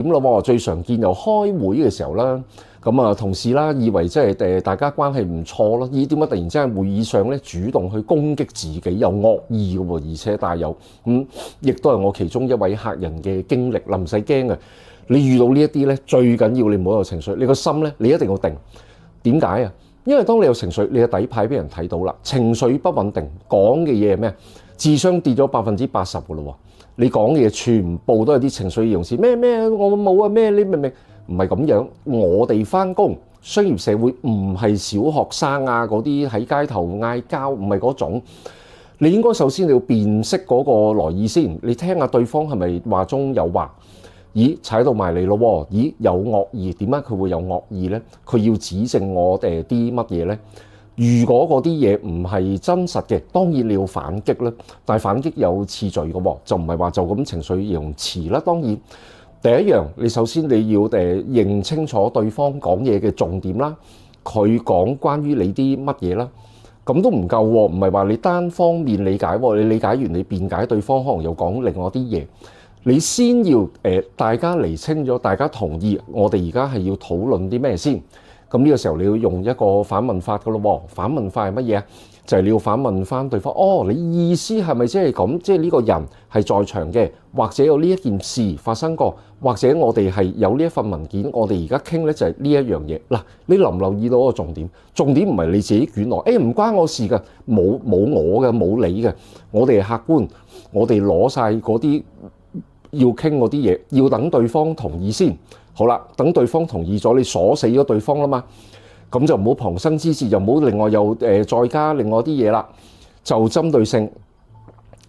咁咯，最常見又開會嘅時候啦，咁啊同事啦，以為即係大家關係唔錯咯，咦點解突然之間會議上咧主動去攻擊自己，有惡意嘅喎，而且帶有亦都係我其中一位客人嘅經歷，唔使驚嘅。你遇到呢一啲咧，最緊要你唔好有情緒，你個心咧你一定要定。點解啊？因為當你有情緒，你嘅底牌俾人睇到啦，情緒不穩定，講嘅嘢係咩？智商跌咗80%嘅咯喎。你講嘅嘢全部都係啲情緒形容詞，咩我冇啊咩，你明唔明？唔係咁樣。我哋翻工商業社會唔係小學生啊，嗰啲喺街頭嗌交，唔係嗰種。你應該首先你要辨識嗰個來意先，你聽下對方係咪話中有話？咦踩到埋嚟咯喎！咦有惡意，點解佢會有惡意呢？佢要指正我哋啲乜嘢呢？如果嗰啲嘢唔係真實嘅，當然你要反擊啦。但係反擊有次序嘅喎，就唔係話就咁情緒形容詞啦。當然第一樣，你首先你要認清楚對方講嘢嘅重點啦，佢講關於你啲乜嘢啦，咁都唔夠喎。唔係話你單方面理解喎，你理解完你辯解對方，可能又講另外啲嘢。你先要大家釐清咗，大家同意，我哋而家係要討論啲咩先？咁呢個時候你要用一個反問法噶咯喎。反問法係乜嘢啊？就係你要反問翻對方。哦，你意思係咪即係咁？即係呢個人係在場嘅，或者有呢一件事發生過，或者我哋係有呢一份文件，我哋而家傾呢就係呢一樣嘢。嗱，你留唔留意到個重點？重點唔係你自己捲落，唔關我事㗎，冇我嘅，冇你嘅。我哋係客觀，我哋攞晒嗰啲要傾嗰啲嘢，要等對方同意先。好啦，等對方同意咗，你鎖死咗對方啦嘛，咁就唔好旁生枝節，又唔好另外又再加另外啲嘢啦，就針對性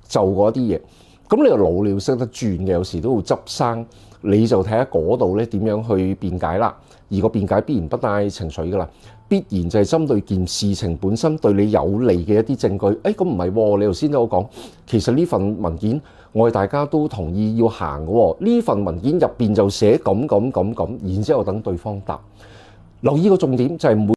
就嗰啲嘢。咁你個腦你要識得轉嘅，有時都要執生，你就睇下嗰度咧點樣去辯解啦。而個辯解必然不帶情緒噶啦，必然就係針對件事情本身對你有利嘅一啲證據。咁唔係喎，你頭先都有講，其實呢份文件我哋大家都同意要行嘅喎，呢份文件入邊就寫咁，然之後等對方答。留意個重點就係每